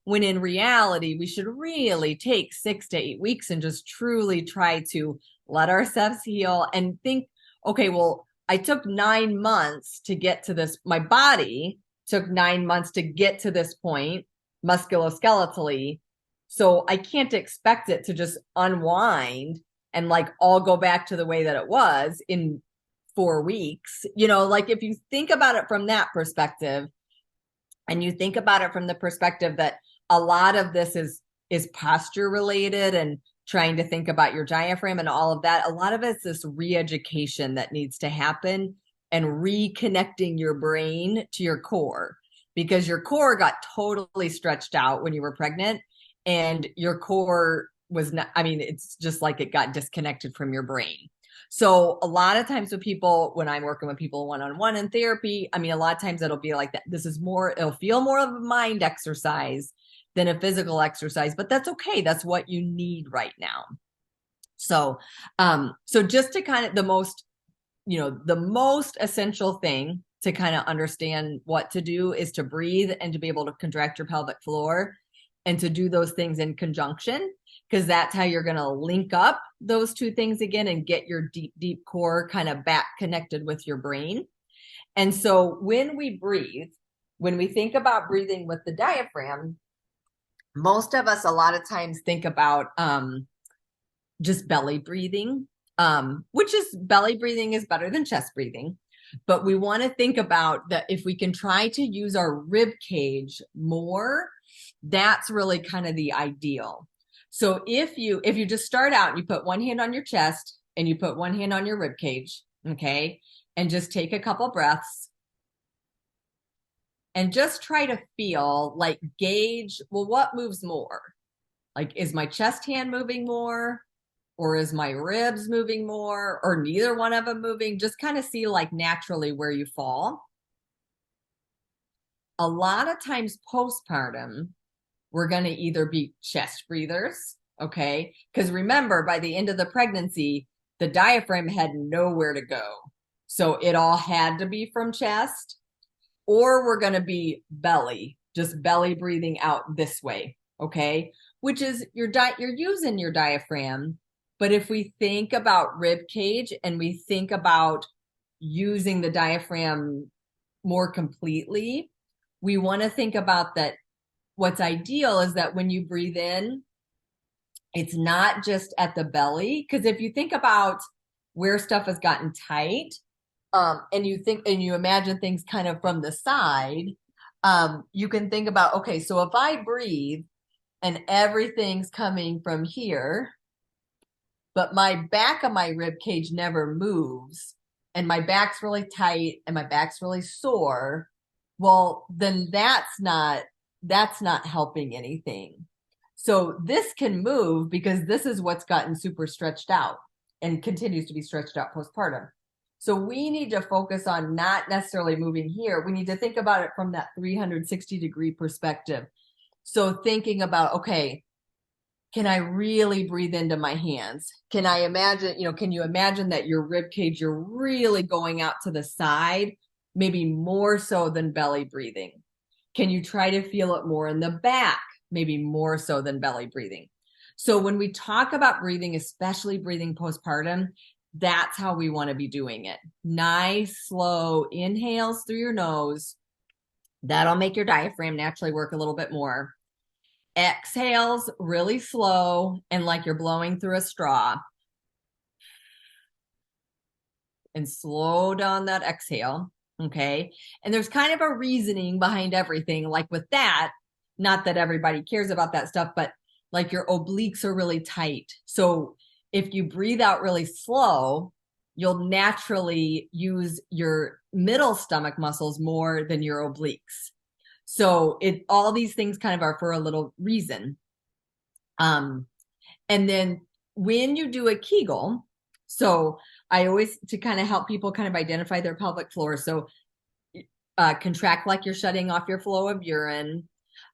When in reality, we should really take 6 to 8 weeks and just truly try to let ourselves heal and think, okay, well, I took 9 months to get to this. My body took 9 months to get to this point musculoskeletally. So I can't expect it to just unwind and like all go back to the way that it was in 4 weeks. Like if you think about it from that perspective, and you think about it from the perspective that a lot of this is posture related and trying to think about your diaphragm and all of that, a lot of it's this re-education that needs to happen and reconnecting your brain to your core, because your core got totally stretched out when you were pregnant and your core was not, I mean, it's just like it got disconnected from your brain. So a lot of times when I'm working with people one-on-one in therapy, I mean, a lot of times it'll be like that. It'll feel more of a mind exercise than a physical exercise, but that's okay. That's what you need right now. So just to kind of the most essential thing to kind of understand what to do is to breathe and to be able to contract your pelvic floor and to do those things in conjunction, because that's how you're going to link up those two things again and get your deep, deep core kind of back connected with your brain. And so when we breathe, when we think about breathing with the diaphragm, most of us a lot of times think about just belly breathing, which is belly breathing is better than chest breathing. But we want to think about that if we can try to use our rib cage more, that's really kind of the ideal. So if you just start out and you put one hand on your chest and you put one hand on your rib cage, okay, and just take a couple breaths and just try to feel like gauge, well, what moves more? Like, is my chest hand moving more? Or is my ribs moving more? Or neither one of them moving? Just kind of see like naturally where you fall. A lot of times postpartum, we're going to either be chest breathers, okay? Because remember, by the end of the pregnancy, the diaphragm had nowhere to go. So it all had to be from chest, or we're going to be belly, just belly breathing out this way, okay? Which is you're using your diaphragm, but if we think about rib cage and we think about using the diaphragm more completely, we want to think about that. What's ideal is that when you breathe in, it's not just at the belly. Because if you think about where stuff has gotten tight, and you imagine things kind of from the side, you can think about, okay, so if I breathe and everything's coming from here, but my back of my rib cage never moves, and my back's really tight and my back's really sore, well, then that's not helping anything. So this can move because this is what's gotten super stretched out and continues to be stretched out postpartum. So we need to focus on not necessarily moving here. We need to think about it from that 360-degree perspective. So thinking about, okay, can I really breathe into my hands? Can I imagine, can you imagine that your rib cage, you're really going out to the side, maybe more so than belly breathing? Can you try to feel it more in the back, maybe more so than belly breathing? So when we talk about breathing, especially breathing postpartum, that's how we want to be doing it. Nice, slow inhales through your nose. That'll make your diaphragm naturally work a little bit more. Exhales really slow and like you're blowing through a straw. And slow down that exhale. Okay. And there's kind of a reasoning behind everything. Like with that, not that everybody cares about that stuff, but like your obliques are really tight. So if you breathe out really slow, you'll naturally use your middle stomach muscles more than your obliques. So all these things kind of are for a little reason. And then when you do a Kegel, so I always, to kind of help people kind of identify their pelvic floor. So contract like you're shutting off your flow of urine.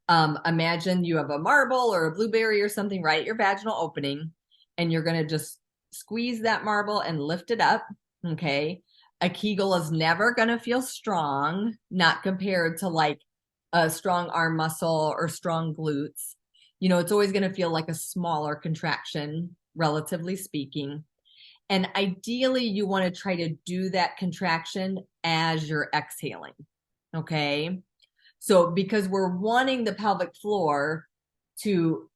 Imagine you have a marble or a blueberry or something right at your vaginal opening, and you're going to just squeeze that marble and lift it up. Okay. A Kegel is never going to feel strong, not compared to like a strong arm muscle or strong glutes. It's always going to feel like a smaller contraction, relatively speaking. And ideally, you want to try to do that contraction as you're exhaling. Okay. So because we're wanting the pelvic floor to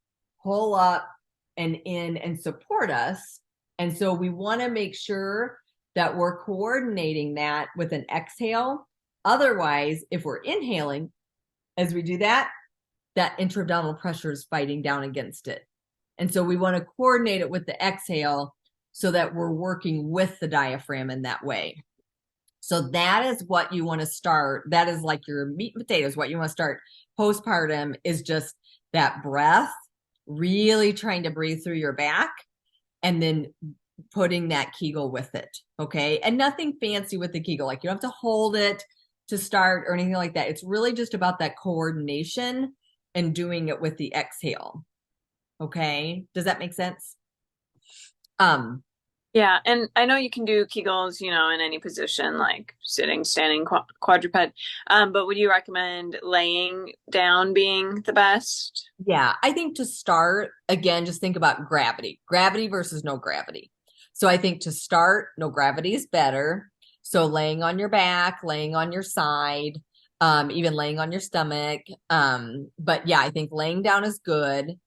pull up and in and support us. And so we want to make sure that we're coordinating that with an exhale. Otherwise, if we're inhaling, as we do that, that intra-abdominal pressure is fighting down against it. And so we want to coordinate it with the exhale so that we're working with the diaphragm in that way. So that is what you want to start. That is like your meat and potatoes. What you want to start postpartum is just that breath, really trying to breathe through your back and then putting that Kegel with it. Okay. And nothing fancy with the Kegel. Like you don't have to hold it to start or anything like that. It's really just about that coordination and doing it with the exhale. Okay. Does that make sense? Yeah, and I know you can do Kegels, in any position, like sitting, standing, quadruped. But would you recommend laying down being the best? Yeah, I think to start, again, just think about gravity versus no gravity. So I think to start, no gravity is better. So laying on your back, laying on your side, even laying on your stomach. But yeah, I think laying down is good.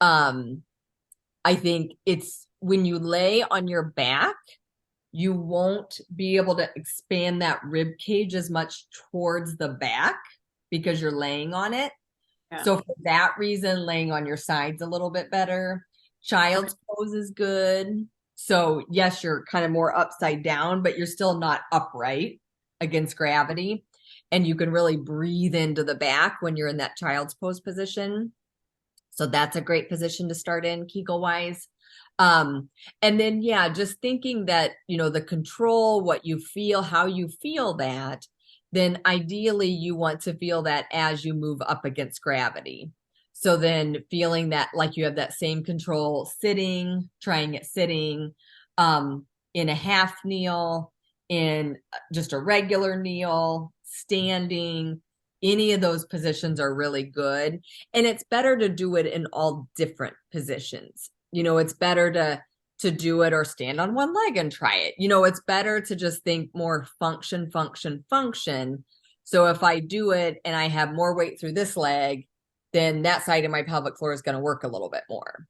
I think it's when you lay on your back, you won't be able to expand that rib cage as much towards the back because you're laying on it. Yeah. So for that reason, laying on your side's a little bit better. Okay. Child's pose is good. So yes, you're kind of more upside down, but you're still not upright against gravity. And you can really breathe into the back when you're in that child's pose position. So that's a great position to start in Kegel wise. And then, yeah, just thinking that, the control, what you feel, how you feel that, then ideally you want to feel that as you move up against gravity. So then feeling that like you have that same control sitting, trying it sitting, in a half kneel, in just a regular kneel, standing, any of those positions are really good. And it's better to do it in all different positions. It's better to do it or stand on one leg and try it. It's better to just think more function, function, function. So if I do it and I have more weight through this leg, then that side of my pelvic floor is going to work a little bit more.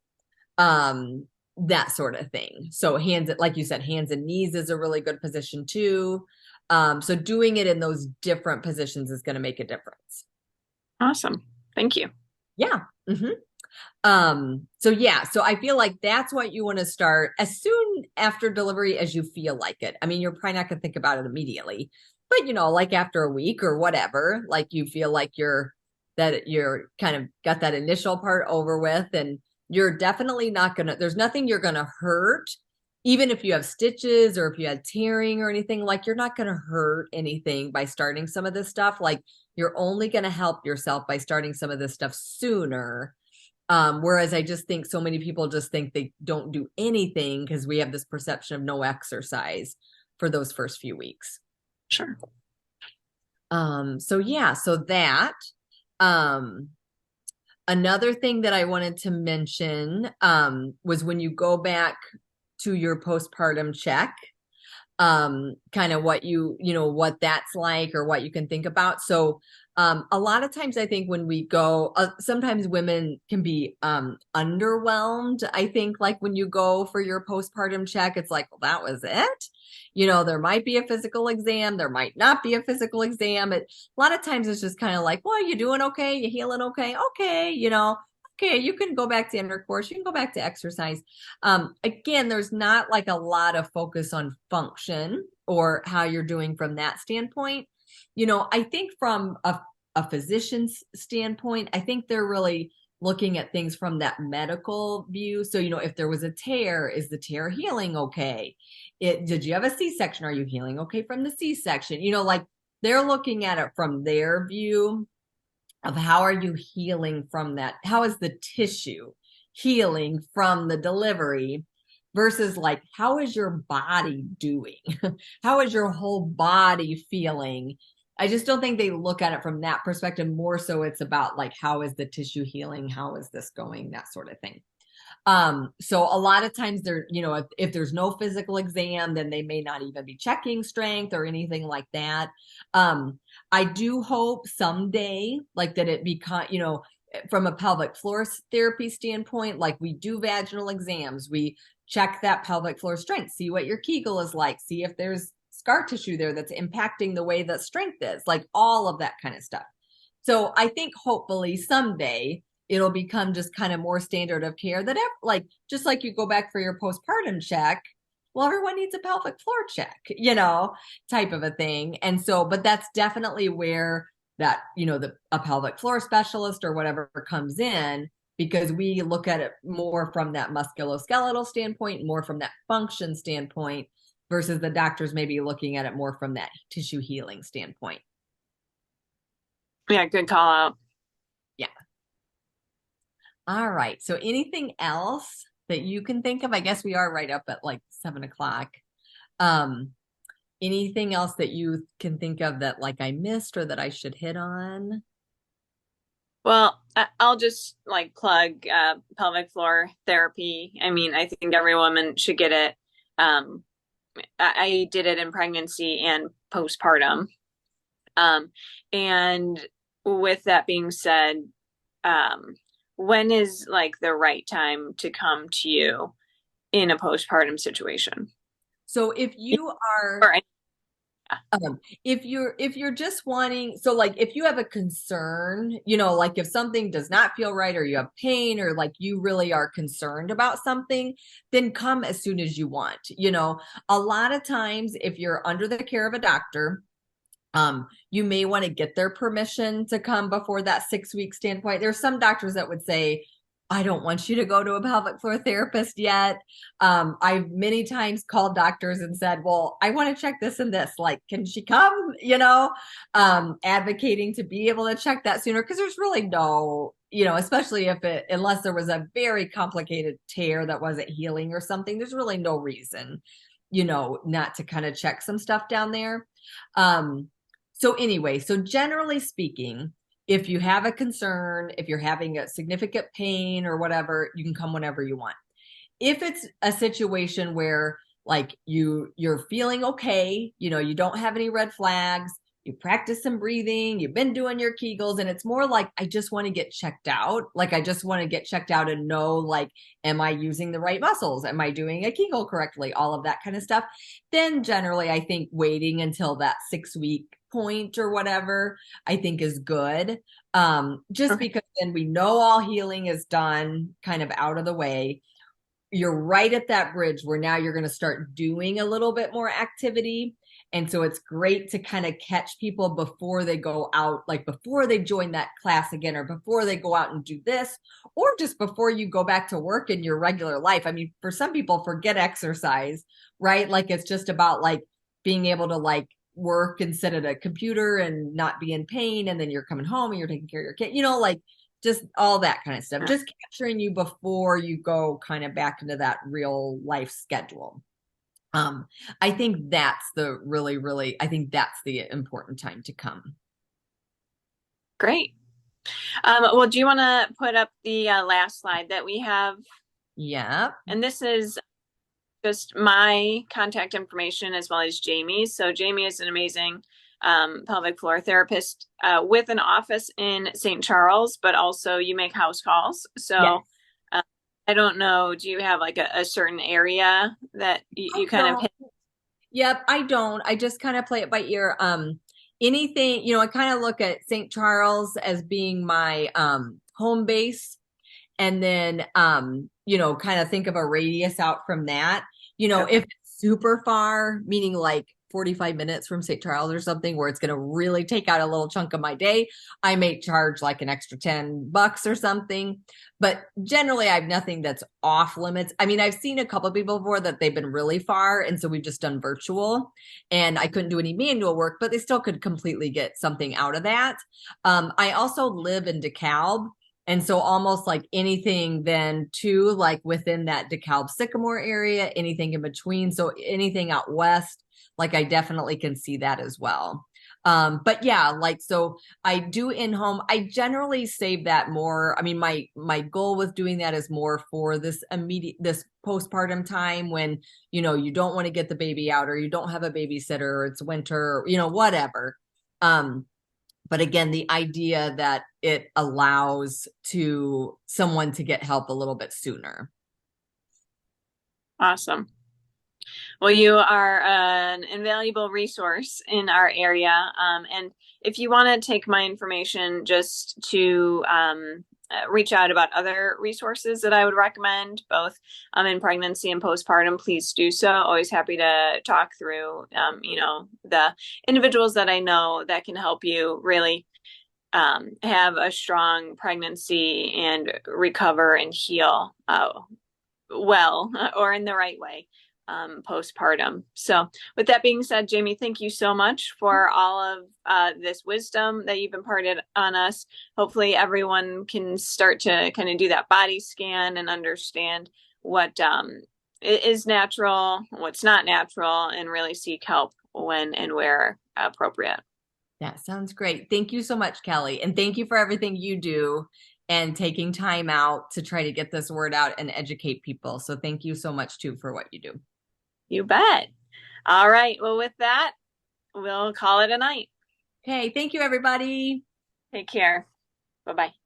That sort of thing. So hands, like you said, hands and knees is a really good position too. So doing it in those different positions is going to make a difference. Awesome. Thank you. Yeah. So yeah, so I feel like that's what you want to start as soon after delivery as you feel like it. I mean, you're probably not going to think about it immediately, but like after a week or whatever, like you feel like you're kind of got that initial part over with, and you're definitely not going to, there's nothing you're going to hurt. Even if you have stitches or if you had tearing or anything, like you're not going to hurt anything by starting some of this stuff. Like you're only going to help yourself by starting some of this stuff sooner. Whereas I just think so many people just think they don't do anything because we have this perception of no exercise for those first few weeks. Sure. So yeah, so that, um, another thing that I wanted to mention, was when you go back to your postpartum check, kind of what what that's like or what you can think about. So a lot of times I think when we go, sometimes women can be underwhelmed. I think like when you go for your postpartum check, it's like, well, that was it. There might be a physical exam, there might not be a physical exam. A lot of times it's just kind of like, well, you doing okay? You healing okay? Okay, okay, you can go back to intercourse, you can go back to exercise. Again, there's not like a lot of focus on function or how you're doing from that standpoint. I think from a physician's standpoint, I think they're really looking at things from that medical view. So, if there was a tear, is the tear healing okay? Did you have a C-section? Are you healing okay from the C-section? Like they're looking at it from their view of how are you healing from that? How is the tissue healing from the delivery versus like, how is your body doing? How is your whole body feeling? I just don't think they look at it from that perspective. More so it's about like, how is the tissue healing? How is this going? That sort of thing. So a lot of times there, if there's no physical exam, then they may not even be checking strength or anything like that. I do hope someday like that it become, from a pelvic floor therapy standpoint, like we do vaginal exams, we check that pelvic floor strength, see what your Kegel is like, see if there's scar tissue there that's impacting the way that strength is, like all of that kind of stuff. So I think hopefully someday it'll become just kind of more standard of care that like just like you go back for your postpartum check, well, everyone needs a pelvic floor check, type of a thing. And so, but that's definitely where that, a pelvic floor specialist or whatever comes in, because we look at it more from that musculoskeletal standpoint, more from that function standpoint, versus the doctors maybe looking at it more from that tissue healing standpoint. Yeah, good call out. Yeah. All right. So anything else that you can think of? I guess we are right up at like 7 o'clock. Um, anything else that you can think of that like I missed or that I should hit on? Well, I'll just like plug pelvic floor therapy. I mean, I think every woman should get it. Um, I did it in pregnancy and postpartum. And with that being said, um, when is like the right time to come to you in a postpartum situation? So if you are, Or If you're just wanting, so like if you have a concern, like if something does not feel right or you have pain or like you really are concerned about something, then come as soon as you want. A lot of times if you're under the care of a doctor, you may want to get their permission to come before that 6 week standpoint. There's some doctors that would say, I don't want you to go to a pelvic floor therapist yet. I've many times called doctors and said, well, I want to check this and this. Like, can she come? Advocating to be able to check that sooner because there's really no, especially unless there was a very complicated tear that wasn't healing or something, there's really no reason, not to kind of check some stuff down there. So anyway, so generally speaking, if you have a concern, if you're having a significant pain or whatever, you can come whenever you want. If it's a situation where like you're feeling okay, you don't have any red flags, you practice some breathing, you've been doing your Kegels, and it's more like I just want to get checked out. Like I just want to get checked out and know, like, am I using the right muscles? Am I doing a Kegel correctly? All of that kind of stuff. Then generally I think waiting until that 6 week point or whatever, I think is good. Just Okay. because then we know all healing is done, kind of out of the way. You're right at that bridge where now you're going to start doing a little bit more activity. And so it's great to kind of catch people before they go out, like before they join that class again, or before they go out and do this, or just before you go back to work in your regular life. I mean, for some people, forget exercise, right? Like it's just about like being able to like work and sit at a computer and not be in pain. And then you're coming home and you're taking care of your kid, like just all that kind of stuff, just capturing you before you go kind of back into that real life schedule. I think that's the really, really, I think that's the important time to come. Great. Well, do you want to put up the last slide that we have? Yeah. And this is just my contact information as well as Jamie's. So Jamie is an amazing pelvic floor therapist with an office in St. Charles, but also you make house calls. Yes. So I don't know, do you have like a certain area that you I kind of don't. hit? Yep, I don't. I just kind of play it by ear. Anything, I kind of look at St. Charles as being my home base, and then kind of think of a radius out from that. Okay. If it's super far, meaning like 45 minutes from St. Charles or something where it's going to really take out a little chunk of my day, I may charge like an extra $10 or something. But generally I have nothing that's off limits. I mean, I've seen a couple of people before that they've been really far, and so we've just done virtual, and I couldn't do any manual work, but they still could completely get something out of that. I also live in DeKalb, and so almost like anything then too, like within that DeKalb Sycamore area, anything in between. So anything out west, like I definitely can see that as well. But yeah, like, so I do in home. I generally save that more. I mean, my goal with doing that is more for this postpartum time when, you don't want to get the baby out, or you don't have a babysitter, or it's winter, or, whatever. But again, the idea that it allows to someone to get help a little bit sooner. Awesome. Well, you are an invaluable resource in our area. And if you want to take my information just to reach out about other resources that I would recommend, both in pregnancy and postpartum, please do so. Always happy to talk through, the individuals that I know that can help you really have a strong pregnancy and recover and heal well or in the right way postpartum. So, with that being said, Jamie, thank you so much for all of this wisdom that you've imparted on us. Hopefully, everyone can start to kind of do that body scan and understand what is natural, what's not natural, and really seek help when and where appropriate. That sounds great. Thank you so much, Kelly. And thank you for everything you do and taking time out to try to get this word out and educate people. So thank you so much too for what you do. You bet. All right. Well, with that, we'll call it a night. Okay, thank you everybody. Take care. Bye bye.